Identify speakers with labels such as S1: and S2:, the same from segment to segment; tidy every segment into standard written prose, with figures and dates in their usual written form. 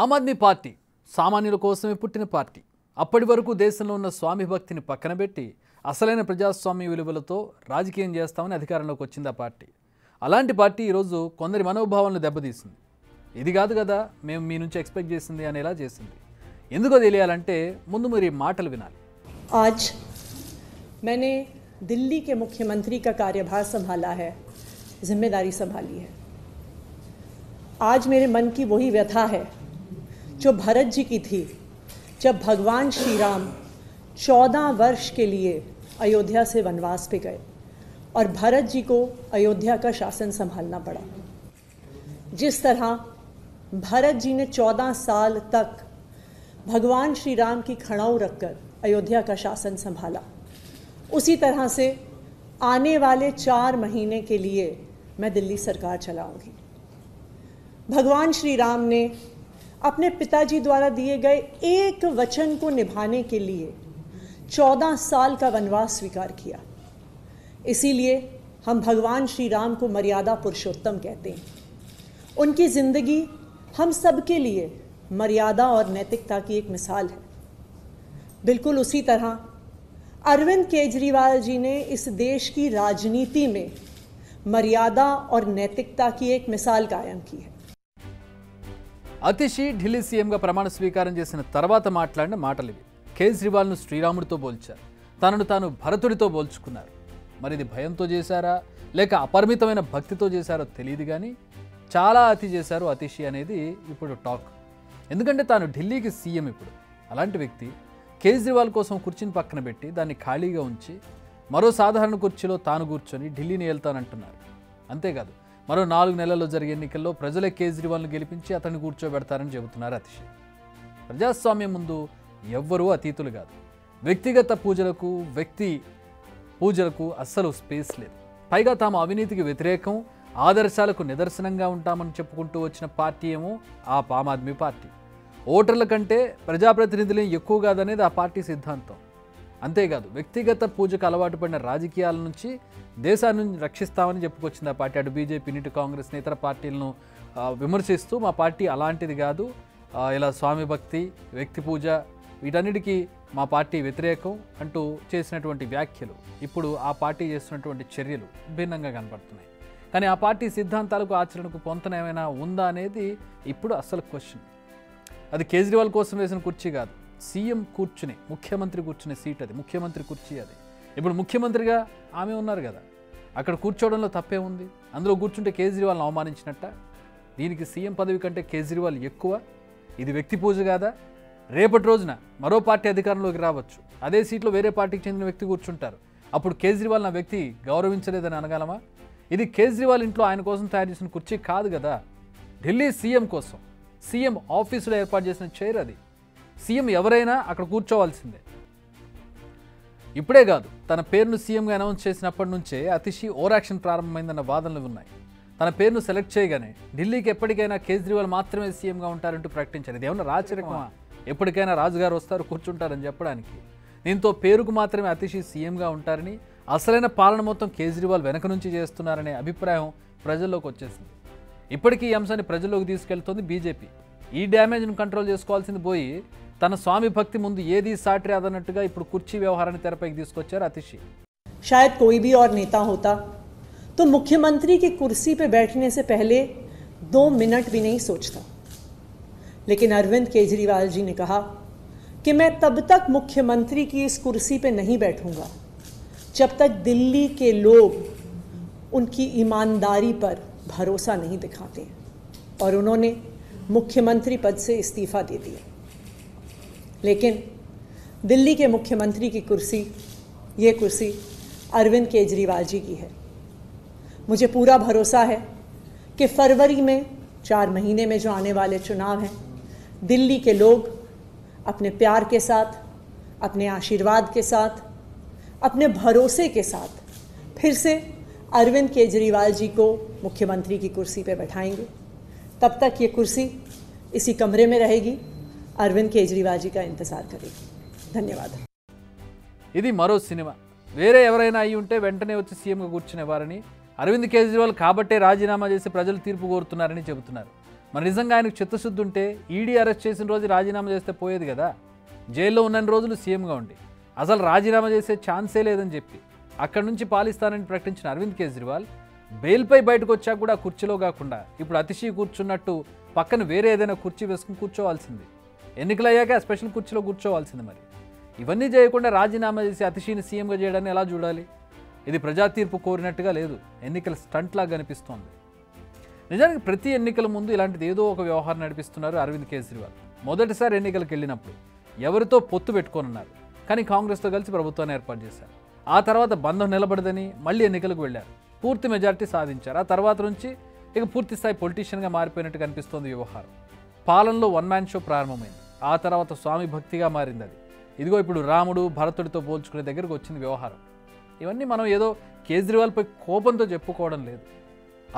S1: Aam Aadmi party సామాన్యుల కోసమే పుట్టిన పార్టీ. అప్పటి వరకు దేశంలో ఉన్న స్వామి భక్తిని పక్కన పెట్టి అసలైన ప్రజాస్వామ్య విలువలతో రాజకీయం చేస్తామని అధికారంలోకి వచ్చింది ఆ పార్టీ. అలాంటి పార్టీ ఈరోజు కొందరి మనోభావాలను దెబ్బతీసింది. ఇది కాదు కదా మేము మీ నుంచి ఎక్స్పెక్ట్ చేసింది అనేలా చేసింది. ఎందుకో తెలియాలంటే ముందు మీరు మాటలు వినాలి.
S2: आज मैंने दिल्ली के मुख्यमंत्री का कार्यभार संभाला है, जिम्मेदारी संभाली है। आज मेरे मन की वही व्यथा है जो भरत जी की थी जब भगवान श्री राम 14 वर्ष के लिए अयोध्या से वनवास पे गए और भरत जी को अयोध्या का शासन संभालना पड़ा। जिस तरह भरत जी ने 14 साल तक भगवान श्री राम की खड़ाऊ रखकर अयोध्या का शासन संभाला, उसी तरह से आने वाले 4 महीने के लिए मैं दिल्ली सरकार चलाऊंगी। भगवान श्री राम ने अपने पिताजी द्वारा दिए गए एक वचन को निभाने के लिए 14 साल का वनवास स्वीकार किया। इसीलिए हम भगवान श्री राम को मर्यादा पुरुषोत्तम कहते हैं। उनकी ज़िंदगी हम सबके लिए मर्यादा और नैतिकता की एक मिसाल है। बिल्कुल उसी तरह अरविंद केजरीवाल जी ने इस देश की राजनीति में मर्यादा और नैतिकता की एक मिसाल कायम की है।
S1: అతిషి ఢిల్లీ సీఎంగా ప్రమాణ స్వీకారం చేసిన తర్వాత మాట్లాడిన మాటలు ఇవి. కేజ్రీవాల్ను శ్రీరాముడితో పోల్చారు, తనను తాను భరతుడితో పోల్చుకున్నారు. మరి ఇది భయంతో చేశారా లేక అపరిమితమైన భక్తితో చేశారో తెలియదు, కానీ చాలా అతి చేశారు అతిషి అనేది ఇప్పుడు టాక్. ఎందుకంటే తాను ఢిల్లీకి సీఎం ఇప్పుడు. అలాంటి వ్యక్తి కేజ్రీవాల్ కోసం కుర్చీని పక్కన పెట్టి దాన్ని ఖాళీగా ఉంచి మరో సాధారణ కుర్చీలో తాను కూర్చొని ఢిల్లీని వెళ్తానంటున్నారు. అంతేకాదు మరో 4 నెలల్లో జరిగే ఎన్నికల్లో ప్రజలే కేజ్రీవాల్ను గెలిపించి అతన్ని కూర్చోబెడతారని చెబుతున్నారు అతిషి. ప్రజాస్వామ్యం ముందు ఎవ్వరూ అతీతులు కాదు. వ్యక్తిగత పూజలకు అస్సలు స్పేస్ లేదు. పైగా తాము అవినీతికి వ్యతిరేకం, ఆదర్శాలకు నిదర్శనంగా ఉంటామని చెప్పుకుంటూ వచ్చిన పార్టీ ఏమో ఆ ఆమ్ ఆద్మీ పార్టీ. ఓటర్ల కంటే ప్రజాప్రతినిధులే ఎక్కువ కాదనేది ఆ పార్టీ సిద్ధాంతం. అంతేకాదు వ్యక్తిగత పూజకు అలవాటు పడిన రాజకీయాల నుంచి దేశాన్ని రక్షిస్తామని చెప్పుకొచ్చింది ఆ పార్టీ. అటు బీజేపీని, ఇటు కాంగ్రెస్ని, ఇతర పార్టీలను విమర్శిస్తూ మా పార్టీ అలాంటిది కాదు, ఇలా స్వామి భక్తి, వ్యక్తి పూజ వీటన్నిటికీ మా పార్టీ వ్యతిరేకం అంటూ చేసినటువంటి వ్యాఖ్యలు ఇప్పుడు ఆ పార్టీ చేస్తున్నటువంటి చర్యలు భిన్నంగా కనపడుతున్నాయి. కానీ ఆ పార్టీ సిద్ధాంతాలకు ఆచరణకు పొంతన ఏమైనా ఉందా అనేది ఇప్పుడు అసలు క్వశ్చన్. అది కేజ్రీవాల్ కోసం వేసిన కుర్చీ కాదు, సీఎం కూర్చుని ముఖ్యమంత్రి కూర్చునే సీట్ అది, ముఖ్యమంత్రి కుర్చీ అది. ఇప్పుడు ముఖ్యమంత్రిగా ఆమె ఉన్నారు కదా, అక్కడ కూర్చోవడంలో తప్పే ఉంది? అందులో కూర్చుంటే కేజ్రీవాల్ని అవమానించినట్ట? దీనికి సీఎం పదవి కంటే కేజ్రీవాల్ ఎక్కువ? ఇది వ్యక్తి పూజ కాదా? రేపటి రోజున మరో పార్టీ అధికారంలోకి రావచ్చు, అదే సీట్లో వేరే పార్టీకి చెందిన వ్యక్తి కూర్చుంటారు. అప్పుడు కేజ్రీవాల్ నా వ్యక్తి గౌరవించలేదని అనగలమా? ఇది కేజ్రీవాల్ ఇంట్లో ఆయన కోసం తయారు చేసిన కుర్చీ కాదు కదా, ఢిల్లీ సీఎం కోసం సీఎం ఆఫీసులో ఏర్పాటు చేసిన చైర్ అది. సీఎం ఎవరైనా అక్కడ కూర్చోవాల్సిందే. ఇప్పుడే కాదు, తన పేరును సీఎంగా అనౌన్స్ చేసినప్పటి నుంచే అతిషి ఓవరాక్షన్ ప్రారంభమైందన్న వాదనలు ఉన్నాయి. తన పేరును సెలెక్ట్ చేయగానే ఢిల్లీకి ఎప్పటికైనా కేజ్రీవాల్ మాత్రమే సీఎంగా ఉంటారంటూ ప్రకటించారు. ఇది ఏమన్నా రాచరికమా? ఎప్పటికైనా రాజుగారు వస్తారు కూర్చుంటారని చెప్పడానికి. దీంతో పేరుకు మాత్రమే అతిషి సీఎంగా ఉంటారని, అసలైన పాలన మొత్తం కేజ్రీవాల్ వెనక నుంచి చేస్తున్నారనే అభిప్రాయం ప్రజల్లోకి వచ్చేసింది. ఇప్పటికీ ఈ అంశాన్ని ప్రజల్లోకి తీసుకెళ్తోంది బీజేపీ. ఈ డ్యామేజ్ను కంట్రోల్ చేసుకోవాల్సింది పోయి తన స్వామి భక్తి ముందు ఏది సాటి రాదన్నట్టుగా ఇప్పుడు కుర్చీ వ్యవహారాన్ని తెరపైకి తీసుకొచ్చారు అతిషి.
S2: शायद कोई भी और नेता होता तो मुख्यमंत्री की कुर्सी पे बैठने से पहले 2 मिनट भी नहीं सोचता, लेकिन अरविंद केजरीवाल जी ने कहा कि मैं तब तक मुख्यमंत्री की इस कुर्सी पे नहीं बैठूंगा जब तक दिल्ली के लोग उनकी ईमानदारी पर भरोसा नहीं दिखाते हैं, और उन्होंने मुख्यमंत्री पद से इस्तीफा दे दिया। लेकिन दिल्ली के मुख्यमंत्री की कुर्सी, ये कुर्सी अरविंद केजरीवाल जी की है। मुझे पूरा भरोसा है कि फरवरी में 4 महीने में जो आने वाले चुनाव हैं, दिल्ली के लोग अपने प्यार के साथ, अपने आशीर्वाद के साथ, अपने भरोसे के साथ फिर से अरविंद केजरीवाल जी को मुख्यमंत्री की कुर्सी पे बैठाएंगे। तब तक ये कुर्सी इसी कमरे में रहेगी, अरविंद केजरीवाल जी का इंतजार करेगी। धन्यवाद।
S1: ఇది మరో సినిమా. వేరే ఎవరైనా అయి ఉంటే వెంటనే వచ్చి సీఎంగా కూర్చునేవారని, అరవింద్ కేజ్రీవాల్ కాబట్టే రాజీనామా చేసి ప్రజలు తీర్పు కోరుతున్నారని చెబుతున్నారు. మరి నిజంగా ఆయనకు చిత్తశుద్ధి ఉంటే ఈడీ అరెస్ట్ చేసిన రోజు రాజీనామా చేస్తే పోయేది కదా. జైల్లో ఉన్న రోజులు సీఎంగా ఉండి అసలు రాజీనామా చేసే ఛాన్సే లేదని చెప్పి అక్కడి నుంచి పాలిస్తానని ప్రకటించిన అరవింద్ కేజ్రీవాల్ బెయిల్పై బయటకు వచ్చాక కూడా కుర్చీలో కాకుండా ఇప్పుడు అతిశీ కూర్చున్నట్టు పక్కన వేరే ఏదైనా కుర్చీ వేసుకుని కూర్చోవాల్సింది. ఎన్నికలు అయ్యాక స్పెషల్ కుర్చీలో కూర్చోవాల్సింది. మరి ఇవన్నీ చేయకుండా రాజీనామా చేసి అతిశీని సీఎంగా చేయడాన్ని ఎలా చూడాలి? ఇది ప్రజా తీర్పు కోరినట్టుగా లేదు, ఎన్నికల స్టంట్ లాగా కనిపిస్తోంది. నిజానికి ప్రతి ఎన్నికల ముందు ఇలాంటిది ఏదో ఒక వ్యవహారం నడిపిస్తున్నారు అరవింద్ కేజ్రీవాల్. మొదటిసారి ఎన్నికలకు వెళ్ళినప్పుడు ఎవరితో పొత్తు పెట్టుకోనున్నారు, కానీ కాంగ్రెస్తో కలిసి ప్రభుత్వాన్ని ఏర్పాటు చేశారు. ఆ తర్వాత బంధం నిలబడదని మళ్ళీ ఎన్నికలకు వెళ్ళారు, పూర్తి మెజారిటీ సాధించారు. ఆ తర్వాత నుంచి ఇక పూర్తి స్థాయి పొలిటీషియన్గా మారిపోయినట్టు కనిపిస్తోంది వ్యవహారం. పాలనలో వన్ మ్యాన్ షో ప్రారంభమైంది, ఆ తర్వాత స్వామి భక్తిగా మారింది. అది ఇదిగో ఇప్పుడు రాముడు భరతుడితో పోల్చుకునే దగ్గరకు వచ్చింది వ్యవహారం. ఇవన్నీ మనం ఏదో కేజ్రీవాల్పై కోపంతో చెప్పుకోవడం లేదు.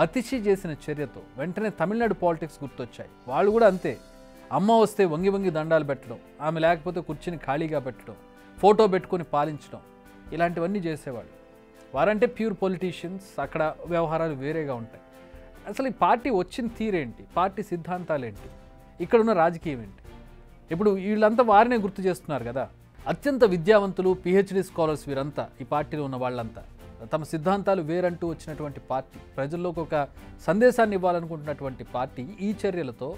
S1: అతిశీ చేసిన చర్యతో వెంటనే తమిళనాడు పాలిటిక్స్ గుర్తొచ్చాయి. వాళ్ళు కూడా అంతే, అమ్మ వస్తే వంగి వంగి దండాలు పెట్టడం, ఆమె లేకపోతే కుర్చీని ఖాళీగా పెట్టడం, ఫోటో పెట్టుకొని పాలించడం, ఇలాంటివన్నీ చేసేవాళ్ళు. వారంటే ప్యూర్ పొలిటీషియన్స్, అక్కడ వ్యవహారాలు వేరేగా ఉంటాయి. అసలు ఈ పార్టీ వచ్చిన తీరేంటి, పార్టీ సిద్ధాంతాలేంటి, ఇక్కడున్న రాజకీయం ఏంటి? ఇప్పుడు వీళ్ళంతా వారినే గుర్తు చేస్తున్నారు కదా. అత్యంత విద్యావంతులు, పిహెచ్డి స్కాలర్స్ వీరంతా, ఈ పార్టీలో ఉన్న వాళ్ళంతా తమ సిద్ధాంతాలు వేరంటూ వచ్చినటువంటి పార్టీ, ప్రజల్లోకి ఒక సందేశాన్ని ఇవ్వాలనుకుంటున్నటువంటి పార్టీ ఈ చర్యలతో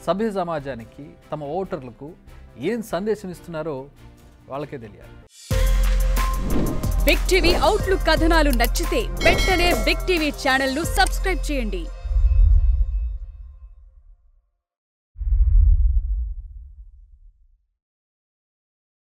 S1: సభ్య సమాజానికి, తమ ఓటర్లకు ఏం సందేశం ఇస్తున్నారో వాళ్ళకే తెలియాలి.
S3: బిగ్ టీవీ అవుట్లుక్ కథనాలు నచ్చితే వెంటనే బిగ్ టీవీ ఛానల్ ను సబ్స్క్రైబ్ చేయండి.